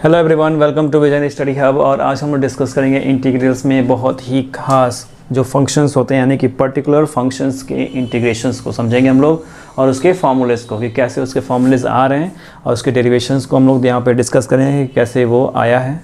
Hello everyone, welcome to vision study hub. और आज हम लोग डिस्कस करेंगे इंटीग्रल्स में बहुत ही खास जो फंक्शंस होते हैं, यानी कि पर्टिकुलर फंक्शंस के इंटीग्रेशंस को समझेंगे हम लोग और उसके फार्मूलेस को कि कैसे उसके फार्मूलेस आ रहे हैं और उसके डेरिवेशंस को हम लोग यहाँ पे डिस्कस करेंगे कि कैसे वो आया है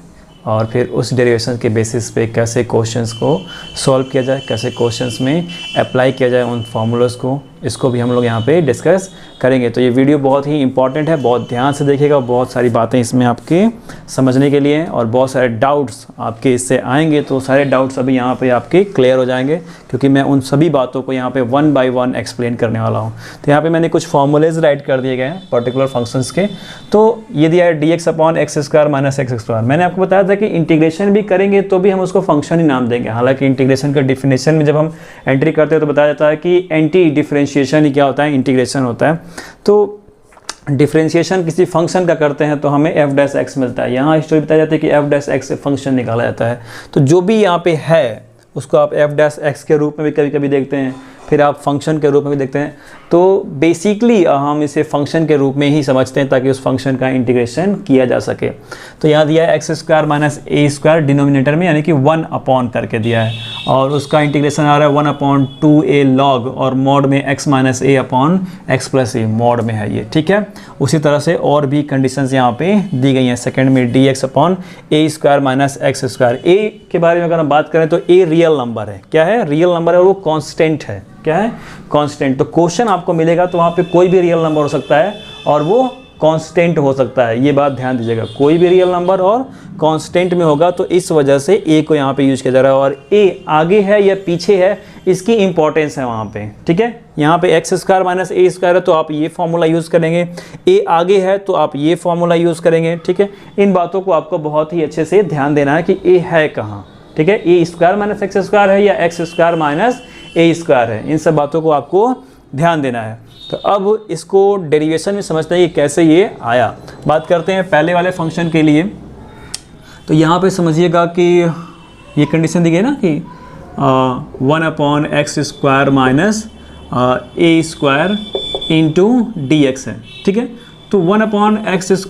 और फिर उस डेरिवेशन के बेसिस पे कैसे क्वेश्चंस को सॉल्व किया जाए, कैसे क्वेश्चंस में अप्लाई किया जाए उन फार्मूलास को, इसको भी हम लोग यहाँ पे डिस्कस करेंगे। तो ये वीडियो बहुत ही इंपॉर्टेंट है, बहुत ध्यान से देखिएगा। बहुत सारी बातें इसमें आपके समझने के लिए हैं और बहुत सारे डाउट्स आपके इससे आएंगे, तो सारे डाउट्स अभी यहाँ पे आपके क्लियर हो जाएंगे क्योंकि मैं उन सभी बातों को यहाँ पे वन बाय वन एक्सप्लेन करने वाला हूँ। तो यहाँ पे मैंने कुछ फॉर्मूलेज राइट कर दिए गए हैं पर्टिकुलर फंक्शंस के। तो ये दिया है dx/x² - x²। मैंने आपको बताया था कि इंटीग्रेशन भी करेंगे तो भी हम उसको फंक्शन ही नाम देंगे। हालांकि इंटीग्रेशन का डिफिनेशन में जब हम एंट्री करते हैं तो बताया जाता है कि एंटी डिफरेंशिएशन ही क्या होता है, इंटीग्रेशन होता है। तो डिफरेंशिएशन किसी फंक्शन का करते हैं तो हमें f' मिलता है। यहाँ स्टोरी बताई जाती है कि f' से फंक्शन निकाला जाता है। तो जो भी यहाँ पे है उसको आप f' के रूप में भी कभी कभी देखते हैं, फिर आप फंक्शन के रूप में भी देखते हैं। तो बेसिकली हम इसे फंक्शन के रूप में ही समझते हैं ताकि उस फंक्शन का इंटीग्रेशन किया जा सके। तो यहाँ दिया है x² - a² डिनोमिनेटर में, यानी कि 1 अपॉन करके दिया है और उसका इंटीग्रेशन आ रहा है 1/2a log और मॉड में x - a upon x + a mod में है ये, ठीक है। उसी तरह से और भी कंडीशंस यहाँ पे दी गई हैं। सेकंड में dx/a² - x²। a के बारे में अगर हम बात करें तो a रियल नंबर है। क्या है? रियल नंबर है और वो कॉन्स्टेंट है। क्या है? कांस्टेंट। तो क्वेश्चन आपको मिलेगा तो वहाँ पे कोई भी रियल नंबर हो सकता है और वो कांस्टेंट हो सकता है। ये बात ध्यान दीजिएगा, कोई भी रियल नंबर और कांस्टेंट में होगा। तो इस वजह से ए को यहाँ पे यूज किया जा रहा है और ए आगे है या पीछे है इसकी इंपॉर्टेंस है वहाँ पे, ठीक है। यहाँ पे x² - a² है तो आप ये फॉर्मूला यूज़ करेंगे, ए आगे है तो आप ये फॉर्मूला यूज़ करेंगे, ठीक है। इन बातों को आपको बहुत ही अच्छे से ध्यान देना है कि ए है कहाँ, ठीक है। a² - x² है या x² - a² है, इन सब बातों को आपको ध्यान देना है। तो अब इसको डेरिवेशन में समझते हैं कि कैसे ये आया। बात करते हैं पहले वाले फंक्शन के लिए। तो यहाँ पे समझिएगा कि ये कंडीशन दी गई ना कि 1/x² - a² dx है, ठीक है। तो 1/x²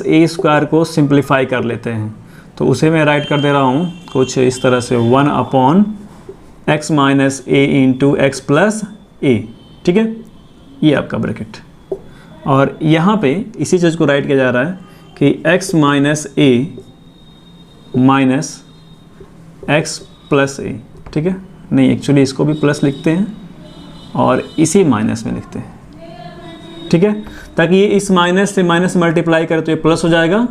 - a² को सिंप्लीफाई कर लेते हैं। तो उसे मैं राइट कर दे रहा हूँ कुछ इस तरह से 1/x - a x + a, ठीक है। ये आपका ब्रैकेट और यहाँ पे इसी चीज़ को राइट किया जा रहा है कि x - a - x + a, ठीक है। नहीं, एक्चुअली इसको भी प्लस लिखते हैं और इसी माइनस में लिखते हैं, ठीक है, ताकि ये इस माइनस से माइनस मल्टीप्लाई करे तो ये प्लस हो जाएगा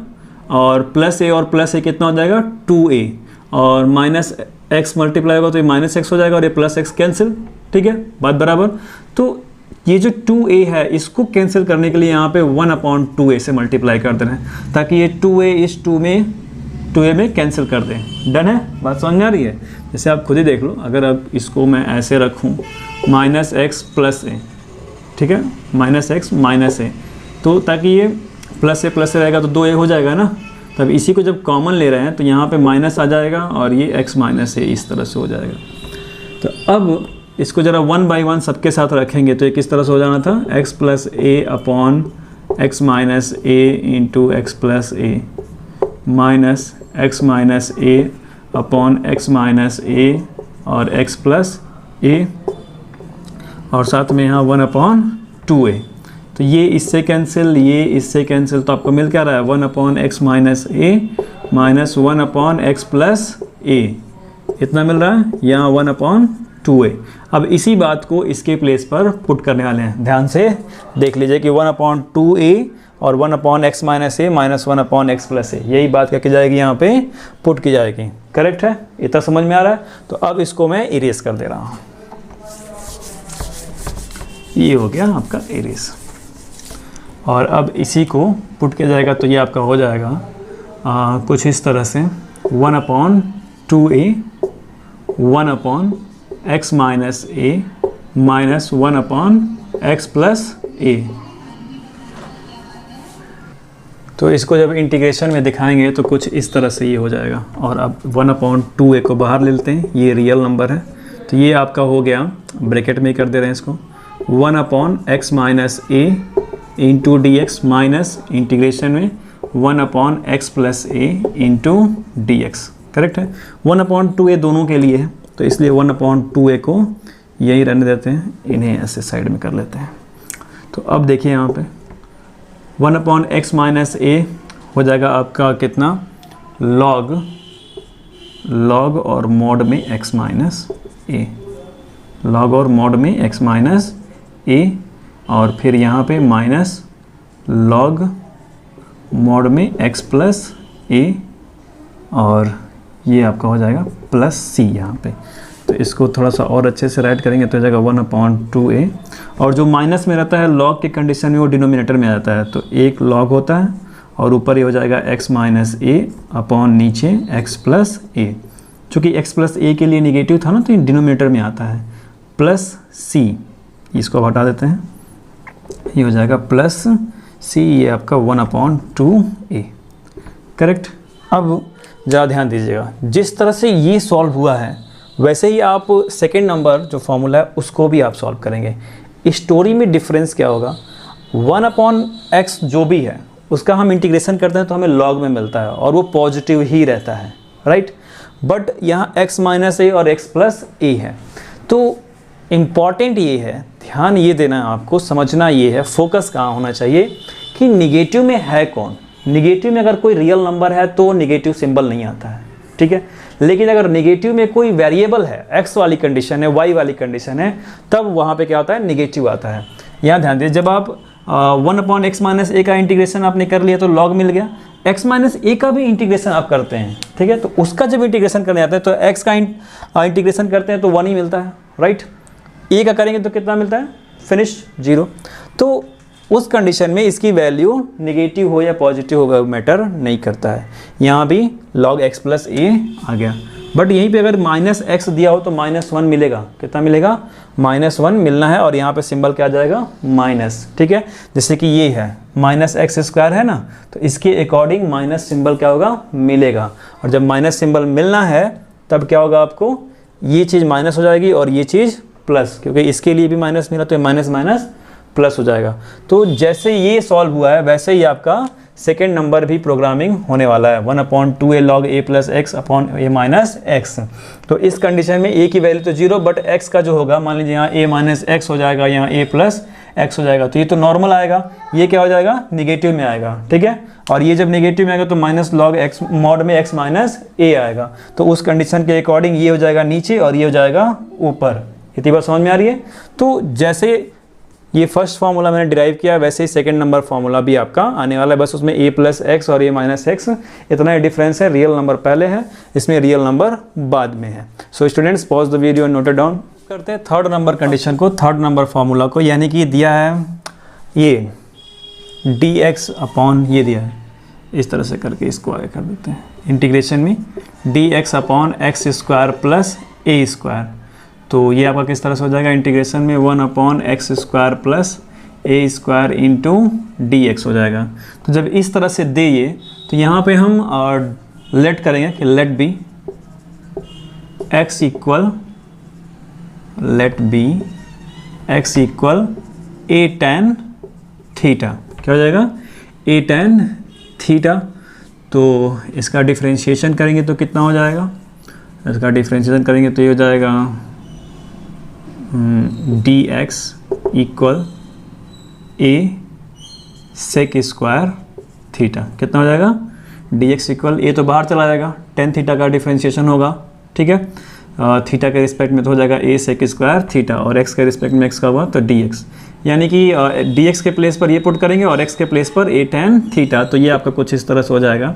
और प्लस a और प्लस a कितना हो जाएगा 2a और माइनस x मल्टीप्लाई होगा तो ये -x हो जाएगा और ये +x कैंसिल, ठीक है, बात बराबर। तो ये जो 2a है इसको कैंसिल करने के लिए यहाँ पे 1/2a से मल्टीप्लाई कर देना है ताकि ये 2a इस 2a में कैंसिल कर दें। डन है? बात समझ में आ रही है? जैसे आप खुद ही देख लो, अगर अब इसको मैं ऐसे रखूँ -x + a, ठीक है, -x - a, तो ताकि ये +a + a रहेगा तो 2a हो जाएगा ना। तब इसी को जब कॉमन ले रहे हैं तो यहाँ पे माइनस आ जाएगा और ये x - a इस तरह से हो जाएगा। तो अब इसको ज़रा 1 बाय 1 सबके साथ रखेंगे तो ये किस तरह से हो जाना था x + a upon x - a into x + a minus x - a upon x - a और x + a और साथ में यहाँ 1/2a। तो ये इससे कैंसिल, ये इससे कैंसिल, तो आपको मिल क्या रहा है 1/x - a minus 1/x + a, इतना मिल रहा है, यहाँ 1/2a। अब इसी बात को इसके प्लेस पर पुट करने वाले हैं। ध्यान से देख लीजिए कि 1/2a और 1/x - a minus 1/x + a, यही बात क्या की जाएगी यहाँ पे पुट की जाएगी। करेक्ट है? इतना समझ में आ रहा है? तो अब इसको मैं इरेज कर दे रहा हूँ। ये हो गया आपका इरेज और अब इसी को पुट किया जाएगा तो ये आपका हो जाएगा कुछ इस तरह से 1/2a 1/x - a minus 1/x + a। तो इसको जब इंटीग्रेशन में दिखाएंगे तो कुछ इस तरह से ये हो जाएगा। और अब 1/2a को बाहर ले लेते हैं, ये रियल नंबर है तो ये आपका हो गया, ब्रैकेट में कर दे रहे हैं इसको, 1/x - a into dx minus integration में 1/x + a into D x, correct है। 1/2a दोनों के लिए है, तो इसलिए 1/2a को यही रहने देते हैं, इन्हें ऐसे साइड में कर लेते हैं। तो अब देखिए यहाँ पे 1/x - a हो जाएगा आपका कितना, log और मॉड में x - a, log और मॉड में x - a, और फिर यहाँ पे माइनस log मॉड में x + a, और ये आपका हो जाएगा +c यहाँ पे। तो इसको थोड़ा सा और अच्छे से राइट करेंगे तो हो जाएगा 1/2a, और जो माइनस में रहता है log के कंडीशन में वो डिनोमिनेटर में आता है, तो एक log होता है और ऊपर ये हो जाएगा x - a अपॉन नीचे x + a। चूँकि x + a के लिए निगेटिव था ना, तो ये डिनोमिनेटर में आता है, +c, इसको हटा देते हैं, ये हो जाएगा +c, ये आपका 1/2a, करेक्ट। अब ज़रा ध्यान दीजिएगा, जिस तरह से ये सॉल्व हुआ है वैसे ही आप सेकेंड नंबर जो फॉर्मूला है उसको भी आप सॉल्व करेंगे। स्टोरी में डिफरेंस क्या होगा, 1/x जो भी है उसका हम इंटीग्रेशन करते हैं तो हमें log में मिलता है और वो पॉजिटिव ही रहता है, राइट। बट यहाँ x - a और x + a है। तो इम्पॉर्टेंट ये है, ध्यान ये देना है आपको, समझना ये है, फोकस कहाँ होना चाहिए कि निगेटिव में है कौन। निगेटिव में अगर कोई रियल नंबर है तो निगेटिव सिंबल नहीं आता है, ठीक है। लेकिन अगर निगेटिव में कोई वेरिएबल है, x वाली कंडीशन है, y वाली कंडीशन है, तब वहाँ पे क्या होता है, निगेटिव आता है। यहाँ ध्यान दीजिए, जब आप 1/x - a का इंटीग्रेशन आपने कर लिया तो log मिल गया, x - a का भी इंटीग्रेशन आप करते हैं, ठीक है। तो उसका जब इंटीग्रेशन करने आता है तो x का इंटीग्रेशन करते हैं तो 1 ही मिलता है, राइट। a का करेंगे तो कितना मिलता है, फिनिश 0। तो उस कंडीशन में इसकी वैल्यू नेगेटिव हो या पॉजिटिव होगा मैटर नहीं करता है। यहाँ भी log x + a आ गया, बट यहीं पे अगर -x दिया हो तो -1 मिलेगा, कितना मिलेगा, -1 मिलना है, और यहाँ पे सिंबल क्या आ जाएगा, माइनस, ठीक है। जैसे कि ये है -x² है ना, तो इसके अकॉर्डिंग माइनस सिंबल क्या होगा, मिलेगा। और जब माइनस सिंबल मिलना है तब क्या होगा, आपको ये चीज़ माइनस हो जाएगी और ये चीज़ प्लस, क्योंकि इसके लिए भी माइनस मिला तो माइनस माइनस प्लस हो जाएगा। तो जैसे ये सॉल्व हुआ है वैसे ही आपका सेकेंड नंबर भी प्रोग्रामिंग होने वाला है, 1/2a log a + x upon a - x। तो इस कंडीशन में a की वैल्यू तो 0, बट x का जो होगा, मान लीजिए यहाँ a - x हो जाएगा, यहाँ a + x हो जाएगा, तो ये तो नॉर्मल आएगा, ये क्या हो जाएगा, निगेटिव में आएगा, ठीक है। और ये जब निगेटिव में आएगा तो -log x मॉड में x - a आएगा, तो उस कंडीशन के अकॉर्डिंग ये हो जाएगा नीचे और ये हो जाएगा ऊपर। इतनी बात समझ में आ रही है। तो जैसे ये फर्स्ट फार्मूला मैंने डिराइव किया, वैसे ही सेकंड नंबर फार्मूला भी आपका आने वाला है, बस उसमें a + x और a - x इतना ही डिफरेंस है। रियल नंबर पहले है, इसमें रियल नंबर बाद में है। So students, pause the video and note it down. करते हैं थर्ड नंबर कंडीशन को, थर्ड नंबर फार्मूला को, यानी कि दिया है ये dx अपॉन, ये दिया है, इस तरह से करके इसको आगे कर देते हैं इंटीग्रेशन में, dx अपॉन x² + a²। तो ये आपका किस तरह से हो जाएगा इंटीग्रेशन में, 1/x² + a² इंटू dx हो जाएगा। तो जब इस तरह से दे ये, तो यहाँ पे हम लेट करेंगे कि let be x equal a tan theta, क्या हो जाएगा, a tan थीटा। तो इसका डिफरेंशिएशन करेंगे तो कितना हो जाएगा, इसका डिफरेंशिएशन करेंगे तो ये हो जाएगा dx equal a sec² theta, कितना हो जाएगा, dx इक्वल a तो बाहर चला जाएगा, tan थीटा का डिफरेंशिएशन होगा, ठीक है। थीटा के रिस्पेक्ट में तो हो जाएगा a sec² थीटा, और x के रिस्पेक्ट में x का हुआ तो dx, यानी कि dx के प्लेस पर ये पुट करेंगे और x के प्लेस पर a tan थीटा। तो ये आपका कुछ इस तरह से हो जाएगा,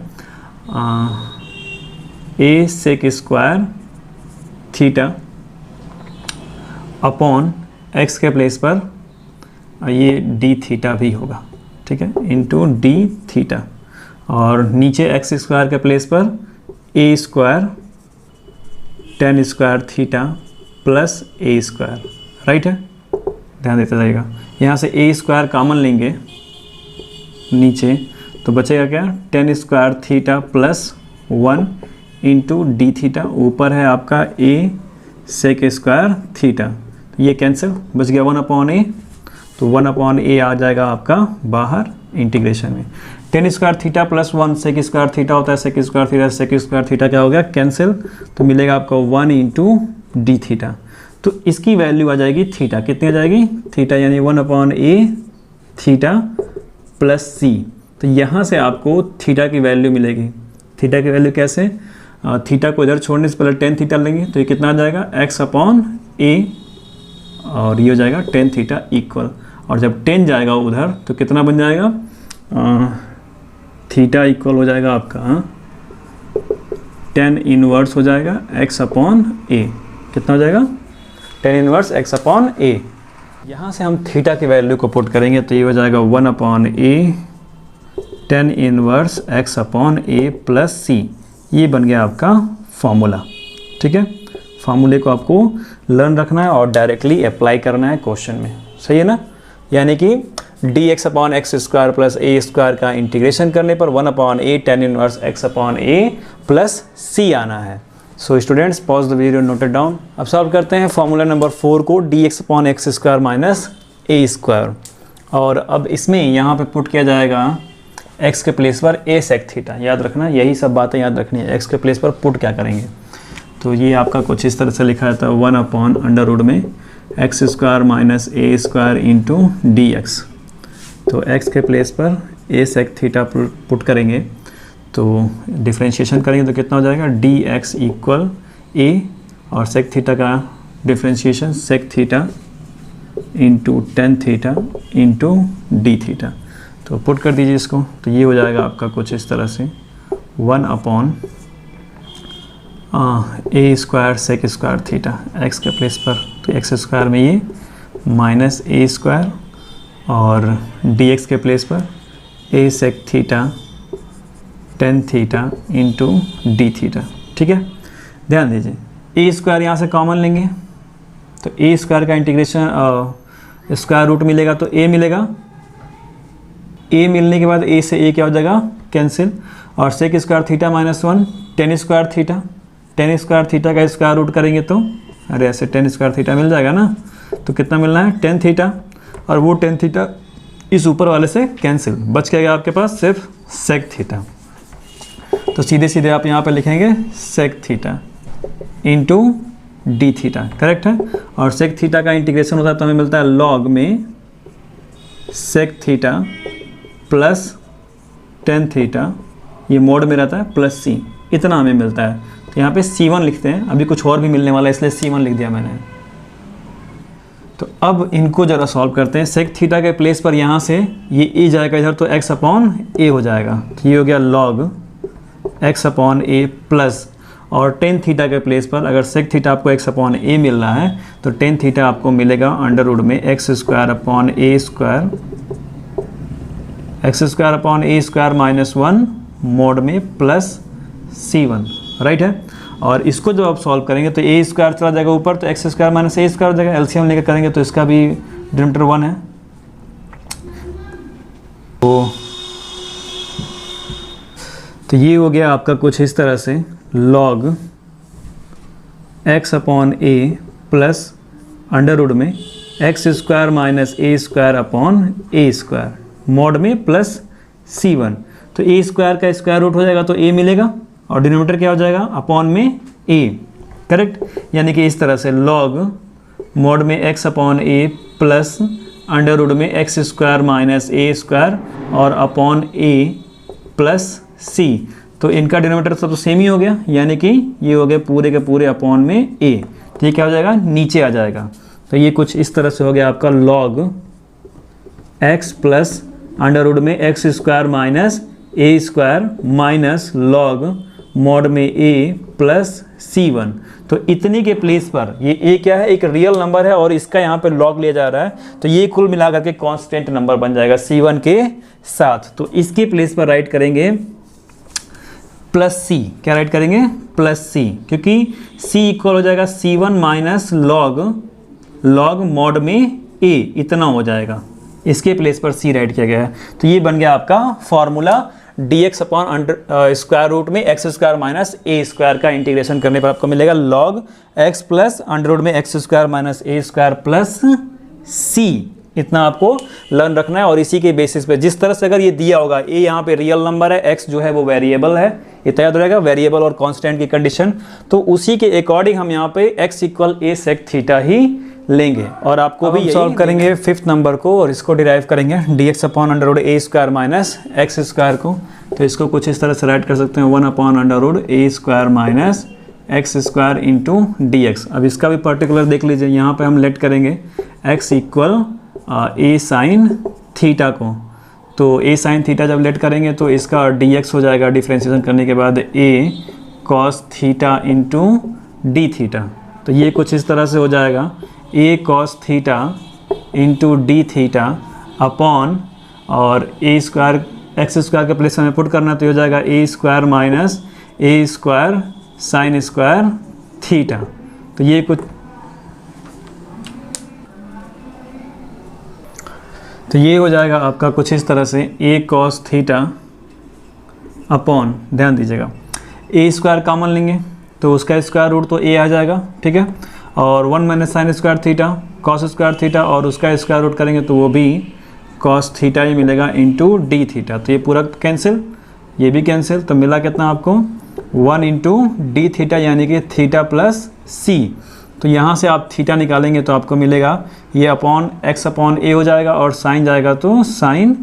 a sec² theta upon x के प्लेस पर ये d थीटा भी होगा, ठीक है, इंटू d थीटा, और नीचे x² के प्लेस पर a² tan² theta plus a², right है, ध्यान देते जाइएगा। यहाँ से a² कॉमन लेंगे नीचे, तो बचेगा क्या, tan² theta plus 1 into d theta, ऊपर है आपका a sec² थीटा, ये कैंसिल, बच गया 1/a। तो 1/a आ जाएगा आपका बाहर इंटीग्रेशन में। Tan square theta plus 1 sec square theta होता है, sec square theta, sec square theta क्या हो गया, कैंसिल, तो मिलेगा आपको 1 इंटू डी थीटा। तो इसकी वैल्यू आ जाएगी थीटा, कितनी आ जाएगी, थीटा यानी 1/a थीटा प्लस सी। तो यहाँ से आपको थीटा की वैल्यू मिलेगी। थीटा की वैल्यू कैसे, थीटा को इधर छोड़ने से पहले टेन थीटा लेंगे तो ये कितना आ जाएगा, x/a, और ये हो जाएगा टेन थीटा इक्वल, और जब टेन जाएगा उधर तो कितना बन जाएगा, थीटा इक्वल हो जाएगा आपका टेन इनवर्स हो जाएगा x/a, कितना हो जाएगा, टेन इनवर्स x/a। यहाँ से हम थीटा की वैल्यू को पुट करेंगे तो ये हो जाएगा 1/a tan inverse x/a plus C. ये बन गया आपका फॉर्मूला। ठीक है, फार्मूले को आपको लर्न रखना है और डायरेक्टली अप्लाई करना है क्वेश्चन में, सही है ना। यानी कि dx/x² प्लस a स्क्वायर का इंटीग्रेशन करने पर 1/a tan inverse x/a plus c आना है। So students pause the video, note it down. अब सॉल्व करते हैं फॉर्मूला नंबर 4 को, dx/x² माइनस a स्क्वायर, और अब इसमें यहाँ पे पुट किया जाएगा x के प्लेस पर a सेक थीटा। याद रखना, यही सब बातें याद रखनी है। x के प्लेस पर पुट क्या करेंगे, तो ये आपका कुछ इस तरह से लिखा जाता है 1/√में x² minus a square into dx। तो x के प्लेस पर a सेक थीटा पुट करेंगे तो डिफ्रेंशिएशन करेंगे तो कितना हो जाएगा, dx इक्वल a, और सेक थीटा का differentiation sec theta into tan theta into d theta. तो पुट कर दीजिए इसको, तो ये हो जाएगा आपका कुछ इस तरह से 1/a square sec square theta x के प्लेस पर, तो x स्क्वायर में ये माइनस a स्क्वायर, और dx के प्लेस पर a sec theta tan theta into d theta. ठीक है, ध्यान दीजिए a स्क्वायर यहाँ से कॉमन लेंगे तो a स्क्वायर का इंटीग्रेशन स्क्वायर रूट मिलेगा तो a मिलेगा, a मिलने के बाद a से a क्या हो जाएगा, कैंसिल, और sec square theta minus 1 tan square theta, tan square theta का स्क्वायर रूट करेंगे तो अरे ऐसे टेन स्क्वायर थीटा मिल जाएगा ना, तो कितना मिलना है, टेन थीटा, और वो टेन थीटा इस ऊपर वाले से कैंसिल, बच के गया आपके पास सिर्फ सेक थीटा। तो सीधे सीधे आप यहाँ पे लिखेंगे sec theta into d theta, correct है। और सेक थीटा का इंटीग्रेशन होता है तो हमें मिलता है लॉग में sec theta plus tan theta, ये मोड में रहता है, प्लस सी, इतना हमें मिलता है। तो यहाँ पे C1 लिखते हैं, अभी कुछ और भी मिलने वाला है इसलिए C1 लिख दिया मैंने। तो अब इनको ज़रा सॉल्व करते हैं। सेक थीटा के प्लेस पर यहाँ से ये a जाएगा इधर तो x/a हो जाएगा, तो ये हो गया log x/a प्लस, और टेन थीटा के प्लेस पर अगर सेक थीटा आपको x/a मिल रहा है तो टेन थीटा आपको मिलेगा अंडर रूट में x² स्क्वायर माइनस 1 मोड में प्लस C1, राइट है। और इसको जब आप सॉल्व करेंगे तो a स्क्वायर चला जाएगा ऊपर तो x² माइनस a स्क्वायर हो जाएगा, एलसीएम लेकर करेंगे तो इसका भी डिनोमिनेटर 1 है। तो ये हो गया आपका कुछ इस तरह से log x/a plus under root में x² minus a square mode में प्लस C1। तो a स्क्वायर का स्क्वायर रूट हो जाएगा तो a मिलेगा, और डिनोमिनेटर क्या हो जाएगा, अपॉन में a, करेक्ट। यानी कि इस तरह से log मोड में x/a प्लस अंडर रूट में x² माइनस a स्क्वायर और अपॉन a प्लस c। तो इनका डिनोमिनेटर सब तो सेम ही हो गया, यानी कि ये हो गया पूरे के पूरे अपॉन में a, तो ये क्या हो जाएगा, नीचे आ जाएगा। तो ये कुछ इस तरह से हो गया आपका log x plus under root में x² minus a square minus log mod में a प्लस C1। तो इतनी के प्लेस पर ये a क्या है, एक रियल नंबर है और इसका यहाँ पे log लिया जा रहा है, तो ये कुल मिलाकर के कांस्टेंट नंबर बन जाएगा C1 के साथ। तो इसके प्लेस पर राइट करेंगे प्लस C, क्या राइट करेंगे, प्लस C, क्योंकि C इक्वल हो जाएगा C1 माइनस log मोड में a, इतना हो जाएगा। इसके प्लेस पर C राइट किया गया है। तो ये बन गया आपका formula dx upon square root में x² माइनस a स्क्वायर का इंटीग्रेशन करने पर आपको मिलेगा log x plus under root में x² minus a square plus c, इतना आपको लर्न रखना है। और इसी के बेसिस पे जिस तरह से अगर ये दिया होगा, ए यहाँ पे रियल नंबर है, एक्स जो है वो वेरिएबल है, इतना याद रहेगा, वेरिएबल और कांस्टेंट की कंडीशन, तो उसी के अकॉर्डिंग हम यहाँ पे x equal a sec theta ही लेंगे। और आपको भी सॉल्व करेंगे फिफ्थ नंबर को और इसको डिराइव करेंगे dx upon under root A square minus X square को। तो इसको कुछ इस तरह से राइट कर सकते हैं 1 upon under root A square minus X square into D X. अब इसका भी पर्टिकुलर देख लीजिए, यहाँ पे हम लेट करेंगे x इक्वल ए साइन थीटा को। तो ए साइन थीटा जब लेट करेंगे तो इसका dx हो जाएगा डिफ्रेंशिएशन करने के बाद a cos theta into d theta. तो ये कुछ इस तरह से हो जाएगा a cos theta into d theta upon और ए स्क्वायर एक्स स्क्वायर के प्लेस में पुट करना, तो हो जाएगा ए square minus A square sine square theta. तो ये कुछ, तो ये हो जाएगा आपका कुछ इस तरह से a cos थीटा अपॉन, ध्यान दीजिएगा, ए स्क्वायर कॉमन लेंगे तो उसका स्क्वायर रूट तो a आ जाएगा, ठीक है, और 1 minus sine square theta cos square theta और उसका स्क्वायर रूट करेंगे तो वो भी cos थीटा ही मिलेगा इंटू डी थीटा। तो ये पूरा कैंसिल, ये भी कैंसिल, तो मिला कितना आपको 1 इंटू डी थीटा यानी कि थीटा प्लस सी। तो यहाँ से आप थीटा निकालेंगे तो आपको मिलेगा ये अपॉन एक्स अपॉन ए हो जाएगा और साइन जाएगा तो साइन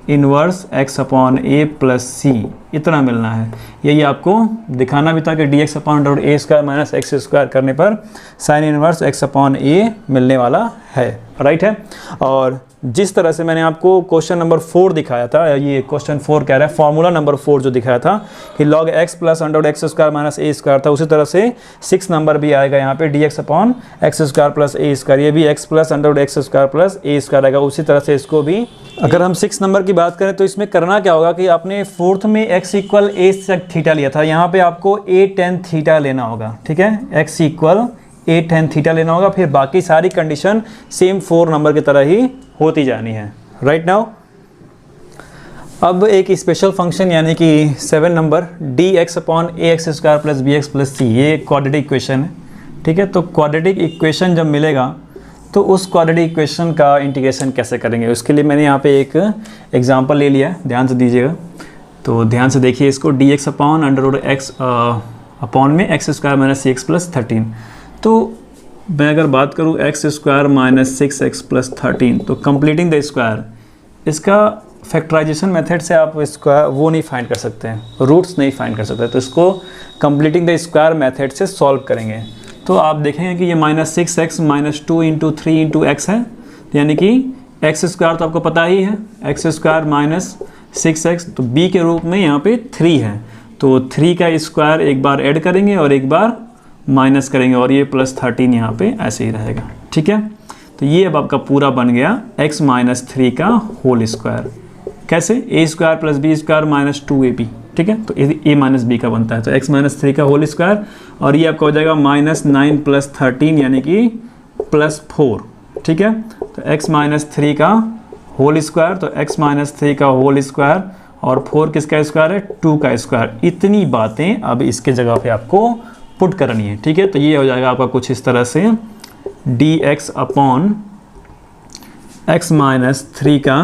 इनवर्स एक्स अपॉन ए प्लस सी, इतना मिलना है। यही आपको दिखाना भी था कि D x upon root A square minus X square करने पर साइन इनवर्स एक्स अपॉन ए मिलने वाला है, राइट है। और जिस तरह से मैंने आपको क्वेश्चन नंबर 4 दिखाया था, ये क्वेश्चन 4 कह रहा है, फॉर्मूला नंबर 4 जो दिखाया था कि log x plus under X square minus A square था, उसी तरह से 6 नंबर भी आएगा यहाँ पे dx upon X square plus A square, ये भी x plus under X square plus A square आएगा। उसी तरह से इसको भी, अगर हम 6 नंबर की बात करें तो इसमें करना क्या होगा कि आपने 4th में x इक्वल ए सेक थीटा लिया था, यहाँ पे आपको a tan थीटा लेना होगा, ठीक है, x equal a tan theta लेना होगा, फिर बाकी सारी कंडीशन सेम 4 नंबर की तरह ही होती जानी है, राइट नाउ। अब एक स्पेशल फंक्शन यानी कि 7 number dx upon A X square plus B X plus C, ये क्वाड्रेटिक इक्वेशन है, ठीक है। तो क्वाड्रेटिक इक्वेशन जब मिलेगा तो उस क्वाड्रेटिक इक्वेशन का इंटीग्रेशन कैसे करेंगे, उसके लिए मैंने यहाँ पे एक एग्जांपल ले लिया, ध्यान से दीजिएगा। तो ध्यान से देखिए इसको, dx upon under root x upon में x square minus C x plus 13। तो मैं अगर बात करूँ x square minus 6x plus 13, तो कंप्लीटिंग द स्क्वायर, इसका फैक्टराइजेशन मेथड से आप इसका वो नहीं फाइंड कर सकते हैं, रूट्स नहीं फाइंड कर सकते, तो इसको कंप्लीटिंग द स्क्वायर मेथड से सॉल्व करेंगे। तो आप देखेंगे कि ये minus 6x minus 2 into 3 into x है, यानी कि एक्स स्क्वायर तो आपको पता ही है, एक्स स्क्वायर माइनस 6x, तो b के रूप में यहाँ पे 3 है, तो 3 का स्क्वायर एक बार ऐड करेंगे और एक बार माइनस करेंगे और ये प्लस 13 यहाँ पे ऐसे ही रहेगा, ठीक है। तो ये अब आपका पूरा बन गया x माइनस 3 का होल स्क्वायर, कैसे, a square plus B square minus 2ab, ठीक है, तो a माइनस बी का बनता है, तो x माइनस 3 का होल स्क्वायर, और ये आपका हो जाएगा माइनस 9 प्लस 13 यानी कि प्लस 4, ठीक है। तो x माइनस 3 का होल स्क्वायर, तो x माइनस 3 का होल स्क्वायर और 4 किसका स्क्वायर है, 2 का स्क्वायर। इतनी बातें अब इसके जगह पे आपको पुट करनी है, ठीक है। तो ये हो जाएगा आपका कुछ इस तरह से dx अपॉन एक्स माइनस 3 का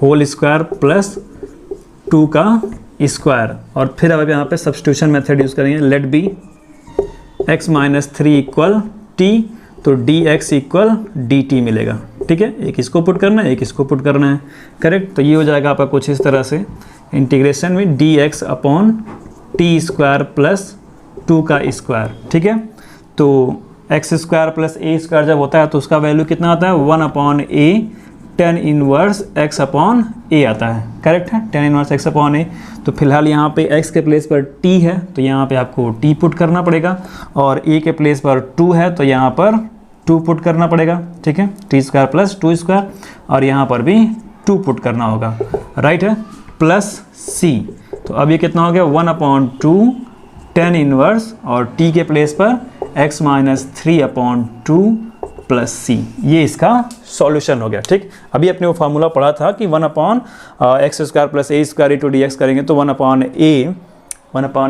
होल स्क्वायर प्लस 2 का स्क्वायर, और फिर अब यहाँ पे सब्स्टिट्यूशन मेथड यूज़ करेंगे, let be x minus 3 equal T, तो dx इक्वल dt मिलेगा, ठीक है। एक इसको पुट करना है, एक इसको पुट करना है, करेक्ट। तो ये हो जाएगा आपका कुछ इस तरह से इंटीग्रेशन में dx upon T square plus 2 का स्क्वायर, ठीक है। तो x square plus A square जब होता है तो उसका वैल्यू कितना आता है, 1 अपॉन ए tan इनवर्स x अपॉन ए आता है, करेक्ट है, tan इनवर्स x अपॉन ए। तो फिलहाल यहाँ पे x के प्लेस पर t है तो यहाँ पे आपको t पुट करना पड़ेगा, और a के प्लेस पर 2 है तो यहाँ पर 2 पुट करना पड़ेगा, ठीक है, टी स्क्वायर प्लस 2 स्क्वायर, और यहाँ पर भी 2 पुट करना होगा, राइट है, प्लस c। तो अब ये कितना हो गया, 1 अपॉन 2 tan इनवर्स और t के प्लेस पर x minus 3 upon 2 plus C, ये इसका सॉल्यूशन हो गया, ठीक। अभी अपने वो फार्मूला पढ़ा था कि 1 upon X square plus A square into D x करेंगे तो 1 अपॉन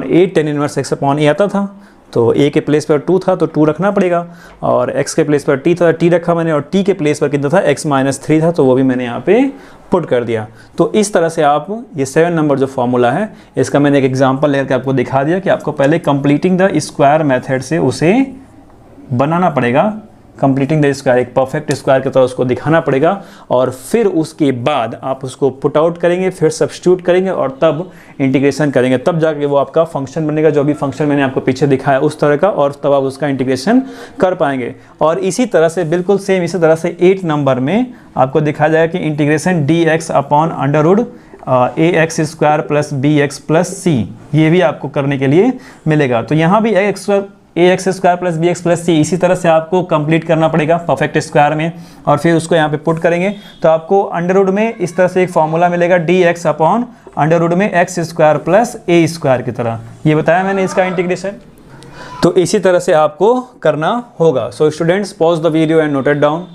ए tan इनवर्स x अपॉन ए आता था, तो a के प्लेस पर 2 था तो 2 रखना पड़ेगा, और x के प्लेस पर t था, t रखा मैंने, और t के प्लेस पर कितना था, x माइनस 3 था, तो वो भी मैंने यहाँ पे पुट कर दिया। तो इस तरह से आप ये 7 नंबर जो फॉर्मूला है इसका मैंने एक एग्जांपल लेकर आपको दिखा दिया कि आपको पहले कंप्लीटिंग द स्क्वायर मेथड से उसे बनाना पड़ेगा, कंप्लीटिंग द स्क्वायर, एक परफेक्ट स्क्वायर की तरह उसको दिखाना पड़ेगा, और फिर उसके बाद आप उसको पुट आउट करेंगे, फिर सब्स्टिट्यूट करेंगे और तब इंटीग्रेशन करेंगे, तब जाके वो आपका फंक्शन बनेगा, जो भी फंक्शन मैंने आपको पीछे दिखाया उस तरह का, और तब आप उसका इंटीग्रेशन कर पाएंगे। और इसी तरह से बिल्कुल सेम इसी तरह से 8 नंबर में आपको दिखाया जाएगा कि integration dx upon under root ax square plus bx plus c, ये भी आपको करने के लिए मिलेगा। तो यहाँ भी ax square plus bx plus c इसी तरह से आपको कंप्लीट करना पड़ेगा परफेक्ट स्क्वायर में, और फिर उसको यहाँ पे पुट करेंगे तो आपको अंडर रूट में इस तरह से एक फॉर्मूला मिलेगा dx अपॉन अंडर रूट में x square plus a square की तरह, ये बताया मैंने इसका इंटीग्रेशन। तो इसी तरह से आपको करना होगा। So students, pause the video and note it down.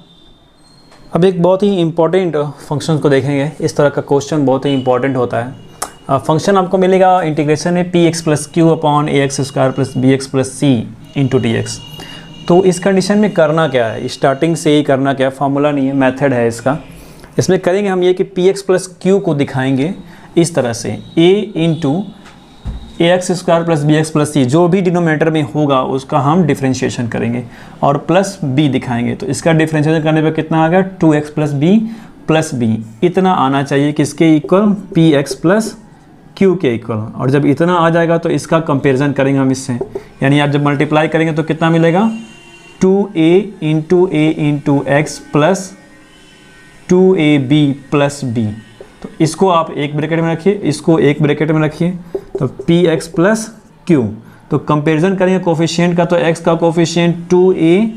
अब एक बहुत ही इंपॉर्टेंट फंक्शन को देखेंगे, इस तरह का क्वेश्चन बहुत ही इंपॉर्टेंट होता है। फंक्शन आपको मिलेगा इंटीग्रेशन में px plus Q upon ax square plus bx plus c into dx। तो इस कंडीशन में करना क्या है, स्टार्टिंग से ही करना क्या है, फार्मूला नहीं है, मेथड है इसका। इसमें करेंगे हम ये कि px प्लस क्यू को दिखाएंगे इस तरह से, a into ax square plus bx plus c, जो भी डिनोमिनेटर में होगा उसका हम डिफ्रेंशिएशन करेंगे, और प्लस b दिखाएंगे। तो इसका डिफ्रेंशिएशन करने पर कितना आ गया, 2x plus b plus b, इतना आना चाहिए किसके इक्वल, px प्लस q के इक्वल। और जब इतना आ जाएगा तो इसका कंपैरिजन करेंगे हम इससे, यानी आप जब मल्टीप्लाई करेंगे तो कितना मिलेगा, 2a into a into x plus 2ab plus b। तो इसको आप एक ब्रैकेट में रखिए, इसको एक ब्रैकेट में रखिए, तो px प्लस q। तो कंपैरिजन करेंगे कोफिशिएंट का, तो x का coefficient 2a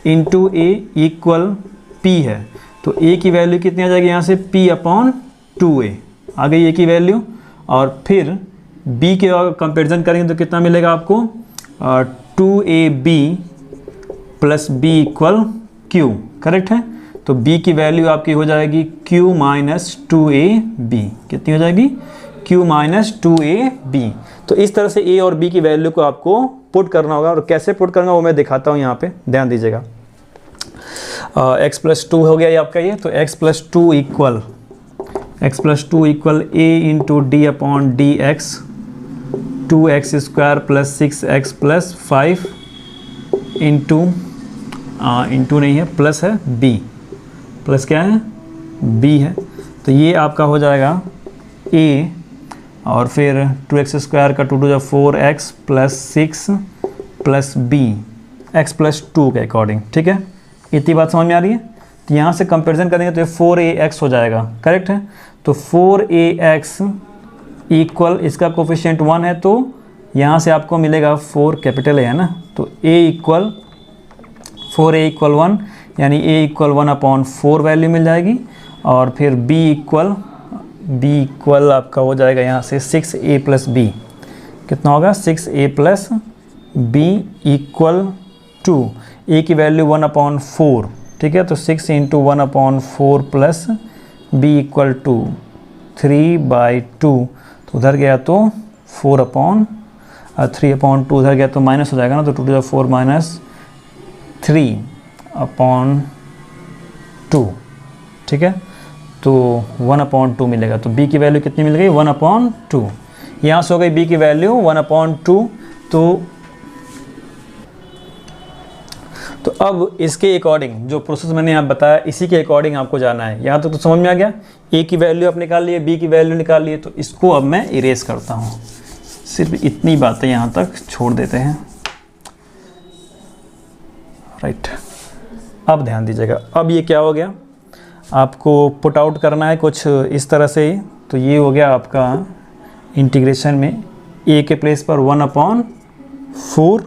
into a equal p है, तो a की वैल्यू कितनी आ जाएगी यहाँ से, p अपॉन 2a आ गई a की वैल्यू। और फिर b के कंपैरिजन करेंगे तो कितना मिलेगा आपको, 2ab plus b equal q, correct है। तो b की वैल्यू आपकी हो जाएगी q माइनस 2ab, कितनी हो जाएगी, q माइनस 2ab। तो इस तरह से a और b की वैल्यू को आपको पुट करना होगा, और कैसे पुट करना वो मैं दिखाता हूँ यहाँ पे, ध्यान दीजिएगा। x प्लस 2 हो गया ये आपका, ये तो x plus 2 equal a into D upon D x, 2x square plus 6x plus 5 into नहीं है, प्लस है b, प्लस क्या है, b है। तो ये आपका हो जाएगा a, और फिर 2x स्क्वायर का 2 to 4x plus 6 plus b, x plus 2 के अकॉर्डिंग, ठीक है। इतनी बात समझ में आ रही है। तो यहाँ से कंपैरिजन करेंगे तो ये 4ax हो जाएगा, करेक्ट है। तो 4ax इक्वल, इसका कोफिशिएंट 1 है, तो यहाँ से आपको मिलेगा 4 कैपिटल है ना, तो a इक्वल 4a इक्वल 1, यानी a इक्वल 1 अपॉन 4 वैल्यू मिल जाएगी। और फिर b इक्वल आपका हो जाएगा यहाँ से 6a प्लस b, कितना होगा, 6a plus b equal 2, a की वैल्यू 1 अपॉन 4, ठीक है। तो 6 into 1 upon 4 plus b equal to 3/2, तो उधर गया तो 4 अपॉन 3 अपॉन 2 उधर गया तो माइनस हो जाएगा ना, तो 2 टू 4 माइनस 3 अपॉन 2, ठीक है। तो 1 अपॉन 2 मिलेगा, तो b की वैल्यू कितनी मिल गई, 1 अपॉन 2। यहाँ से हो गई b की वैल्यू 1 अपॉन 2। तो अब इसके अकॉर्डिंग जो प्रोसेस मैंने यहाँ बताया, इसी के अकॉर्डिंग आपको जाना है। यहाँ तक तो समझ में आ गया, a की वैल्यू आप निकाल लिए, b की वैल्यू निकाल लिए, तो इसको अब मैं इरेज करता हूँ। सिर्फ इतनी बातें यहाँ तक छोड़ देते हैं, राइट। अब ध्यान दीजिएगा, अब ये क्या हो गया, आपको पुट आउट करना है कुछ इस तरह से। तो ये हो गया आपका इंटीग्रेशन में a के प्लेस पर 1 अपॉन 4,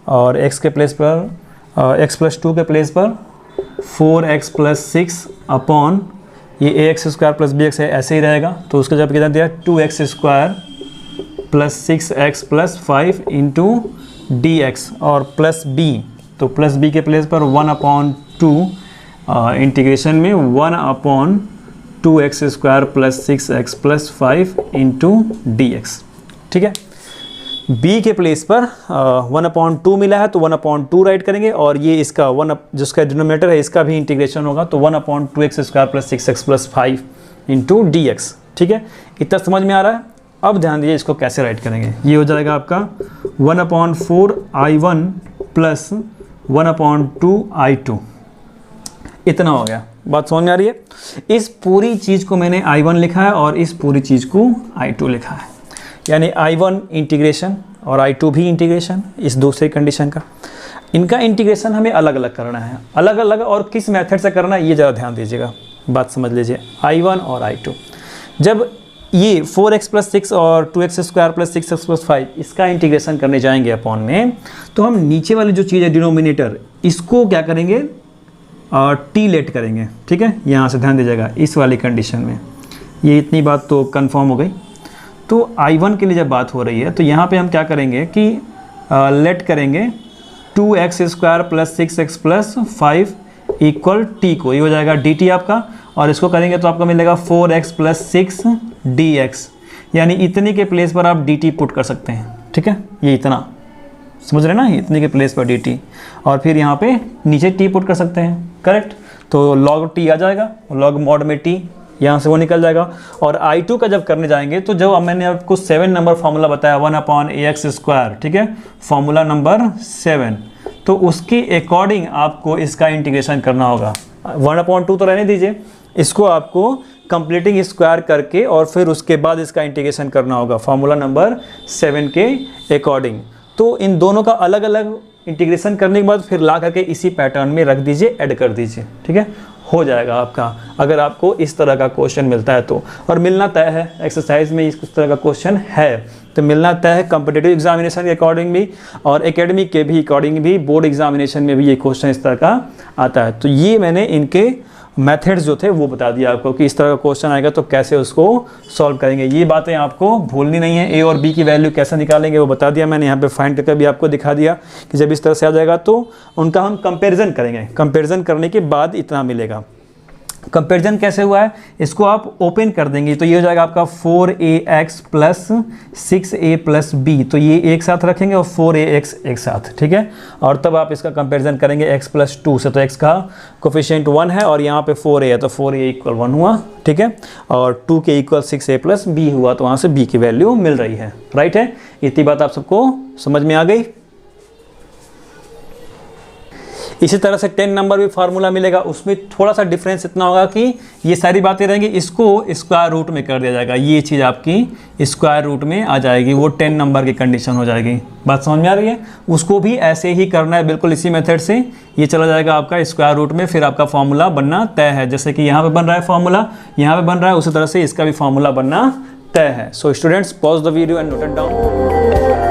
और x के प्लेस पर x प्लस 2 के प्लेस पर 4x प्लस 6 अपॉन ये ax स्क्वायर प्लस bx है, ऐसे ही रहेगा। तो उसका जब कितना दिया, 2x square plus 6x plus 5 into dx, और प्लस b, तो प्लस b के प्लेस पर 1 अपॉन 2 इंटीग्रेशन में 1 upon 2x square plus 6x plus 5 into dx, ठीक है। b के प्लेस पर 1/2 मिला है तो 1/2 राइट करेंगे, और ये इसका जिसका डिनोमिनेटर है इसका भी इंटीग्रेशन होगा तो 1/2x² + 6x + 5 × dx। ठीक है, इतना समझ में आ रहा है। अब ध्यान दीजिए इसको कैसे राइट करेंगे। ये हो जाएगा आपका 1/4I1 + 1/2I2, इतना हो गया। बात समझ में आ रही है। इस पूरी चीज़ को मैंने I1 लिखा है और इस पूरी चीज़ को I2 लिखा है, यानी I1 इंटीग्रेशन और I2 भी इंटीग्रेशन इस दूसरी कंडीशन का। इनका इंटीग्रेशन हमें अलग अलग करना है, अलग अलग, और किस मेथड से करना है ये ज़रा ध्यान दीजिएगा, बात समझ लीजिए। I1 और I2, जब ये 4x + 6 और 2x² + 6x + 5 इसका इंटीग्रेशन करने जाएंगे अपॉन में, तो हम नीचे वाली जो चीज़ है डिनोमिनेटर, इसको क्या करेंगे, टी लेट करेंगे। ठीक है, यहाँ से ध्यान दीजिएगा इस वाली कंडीशन में। ये इतनी बात तो कंफर्म हो गई। तो I1 के लिए जब बात हो रही है तो यहाँ पे हम क्या करेंगे कि लेट करेंगे 2x² + 6x + 5 = t को, ये हो जाएगा dt आपका, और इसको करेंगे तो आपको मिलेगा 4x + 6 dx, यानी इतने के प्लेस पर आप dt पुट कर सकते हैं। ठीक है, ये इतना समझ रहे हैं ना, इतने के प्लेस पर dt, और फिर यहाँ पे नीचे t पुट कर सकते हैं। करेक्ट, तो log t आ जाएगा, log mod में t, यहाँ से वो निकल जाएगा। और I2 का जब करने जाएंगे तो जब मैंने आपको 7 नंबर फार्मूला बताया 1/ax², ठीक है, फार्मूला नंबर 7, तो उसके अकॉर्डिंग आपको इसका इंटीग्रेशन करना होगा। 1/2 तो रहने दीजिए, इसको आपको कंप्लीटिंग स्क्वायर करके और फिर उसके बाद इसका इंटीग्रेशन करना होगा फार्मूला नंबर 7 के अकॉर्डिंग। तो इन दोनों का अलग अलग इंटीग्रेशन करने के बाद फिर ला करके इसी पैटर्न में रख दीजिए, ऐड कर दीजिए। ठीक है, हो जाएगा आपका, अगर आपको इस तरह का क्वेश्चन मिलता है तो। और मिलना तय है, एक्सरसाइज में इस तरह का क्वेश्चन है तो मिलना तय है, कॉम्पिटिटिव एग्जामिनेशन के अकॉर्डिंग भी और एकेडमिक के भी अकॉर्डिंग भी, बोर्ड एग्जामिनेशन में भी ये क्वेश्चन इस तरह का आता है। तो ये मैंने इनके मेथड्स जो थे वो बता दिया आपको कि इस तरह का क्वेश्चन आएगा तो कैसे उसको सॉल्व करेंगे। ये बातें आपको भूलनी नहीं है। ए और बी की वैल्यू कैसे निकालेंगे वो बता दिया मैंने, यहाँ पे फाइंड करके भी आपको दिखा दिया कि जब इस तरह से आ जाएगा तो उनका हम कंपैरिजन करेंगे। कंपैरिजन करने के बाद इतना मिलेगा। कंपैरिजन कैसे हुआ है, इसको आप ओपन कर देंगे तो ये हो जाएगा आपका 4ax + 6a + b, तो ये एक साथ रखेंगे और 4ax एक साथ। ठीक है, और तब आप इसका कंपैरिजन करेंगे x + 2 से, तो x का कोफिशिएंट 1 है और यहाँ पे 4a है तो 4a = 1 हुआ। ठीक है, और 2 के इक्वल 6a + b हुआ, तो वहाँ से b की वैल्यू मिल रही है। राइट है, इतनी बात आप सबको समझ में आ गई। इसी तरह से 10 नंबर भी फार्मूला मिलेगा, उसमें थोड़ा सा डिफरेंस इतना होगा कि ये सारी बातें रहेंगी, इसको स्क्वायर रूट में कर दिया जाएगा, ये चीज़ आपकी स्क्वायर रूट में आ जाएगी, वो 10 नंबर की कंडीशन हो जाएगी। बात समझ में आ रही है, उसको भी ऐसे ही करना है, बिल्कुल इसी मेथड से ये चला जाएगा आपका स्क्वायर रूट में, फिर आपका फार्मूला बनना तय है। जैसे कि यहाँ पे बन रहा है फार्मूला, यहाँ पे बन रहा है, उसी तरह से इसका भी फार्मूला बनना तय है। So students, pause the video and note it down.